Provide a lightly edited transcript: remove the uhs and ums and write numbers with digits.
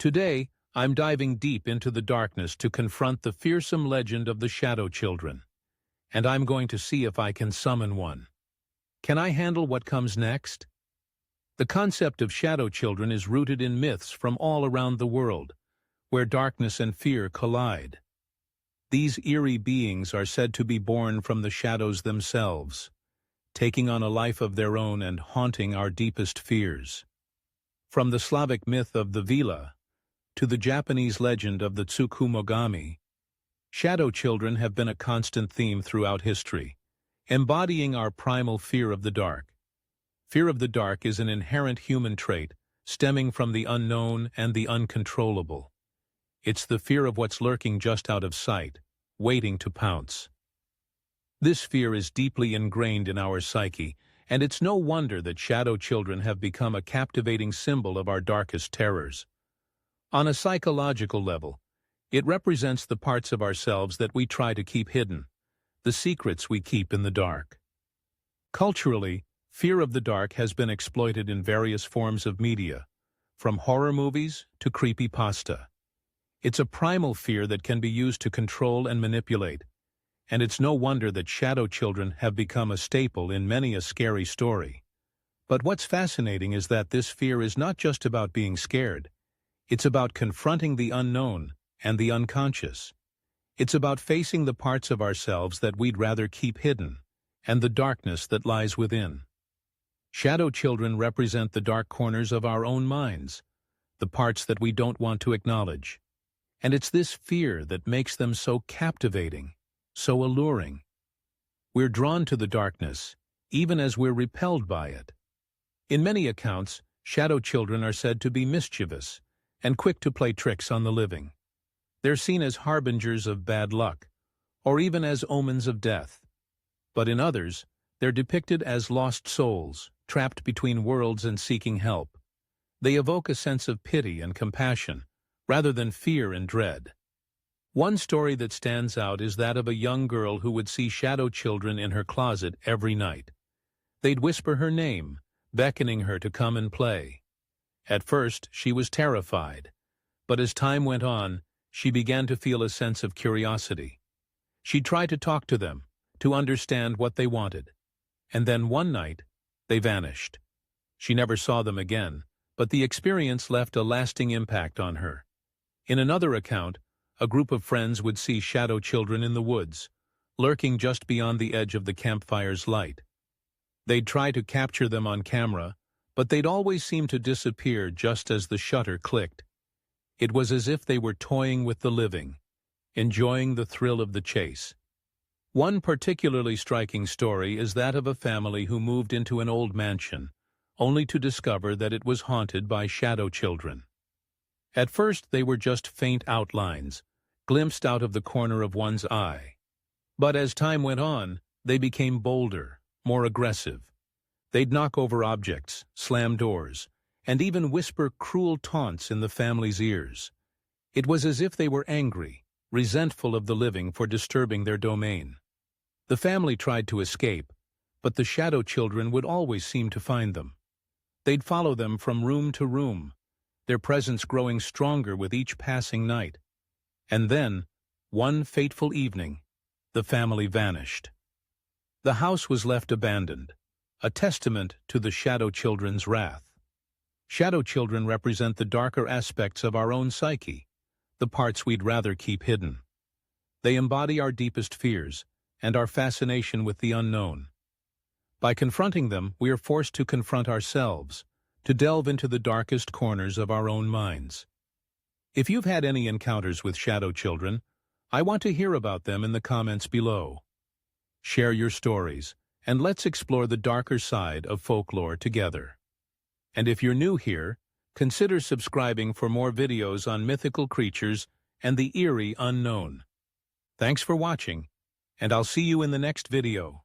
Today, I'm diving deep into the darkness to confront the fearsome legend of the Shadow Children. And I'm going to see if I can summon one. Can I handle what comes next? The concept of Shadow Children is rooted in myths from all around the world, where darkness and fear collide. These eerie beings are said to be born from the shadows themselves, taking on a life of their own and haunting our deepest fears. From the Slavic myth of the Vila to the Japanese legend of the Tsukumogami, Shadow Children have been a constant theme throughout history, embodying our primal fear of the dark. Fear of the dark is an inherent human trait, stemming from the unknown and the uncontrollable. It's the fear of what's lurking just out of sight, waiting to pounce. This fear is deeply ingrained in our psyche, and it's no wonder that Shadow Children have become a captivating symbol of our darkest terrors. On a psychological level, it represents the parts of ourselves that we try to keep hidden, the secrets we keep in the dark. Culturally, fear of the dark has been exploited in various forms of media, from horror movies to creepypasta. It's a primal fear that can be used to control and manipulate, and it's no wonder that Shadow Children have become a staple in many a scary story. But what's fascinating is that this fear is not just about being scared. It's about confronting the unknown and the unconscious. It's about facing the parts of ourselves that we'd rather keep hidden, and the darkness that lies within. Shadow Children represent the dark corners of our own minds, the parts that we don't want to acknowledge. And it's this fear that makes them so captivating, so alluring. We're drawn to the darkness, even as we're repelled by it. In many accounts, Shadow Children are said to be mischievous and quick to play tricks on the living. They're seen as harbingers of bad luck, or even as omens of death. But in others, they're depicted as lost souls, trapped between worlds and seeking help. They evoke a sense of pity and compassion, rather than fear and dread. One story that stands out is that of a young girl who would see Shadow Children in her closet every night. They'd whisper her name, beckoning her to come and play. At first, she was terrified, but as time went on, she began to feel a sense of curiosity. She tried to talk to them, to understand what they wanted. And then one night, they vanished. She never saw them again, but the experience left a lasting impact on her. In another account, a group of friends would see Shadow Children in the woods, lurking just beyond the edge of the campfire's light. They'd try to capture them on camera, but they'd always seem to disappear just as the shutter clicked. It was as if they were toying with the living, enjoying the thrill of the chase. One particularly striking story is that of a family who moved into an old mansion, only to discover that it was haunted by Shadow Children. At first, they were just faint outlines, glimpsed out of the corner of one's eye. But as time went on, they became bolder, more aggressive. They'd knock over objects, slam doors, and even whisper cruel taunts in the family's ears. It was as if they were angry, resentful of the living for disturbing their domain. The family tried to escape, but the Shadow Children would always seem to find them. They'd follow them from room to room, their presence growing stronger with each passing night. And then, one fateful evening, the family vanished. The house was left abandoned, a testament to the Shadow Children's wrath. Shadow Children represent the darker aspects of our own psyche, the parts we'd rather keep hidden. They embody our deepest fears and our fascination with the unknown. By confronting them, we are forced to confront ourselves, to delve into the darkest corners of our own minds. If you've had any encounters with Shadow Children, I want to hear about them in the comments below. Share your stories, and let's explore the darker side of folklore together. And if you're new here, consider subscribing for more videos on mythical creatures and the eerie unknown. Thanks for watching, and I'll see you in the next video.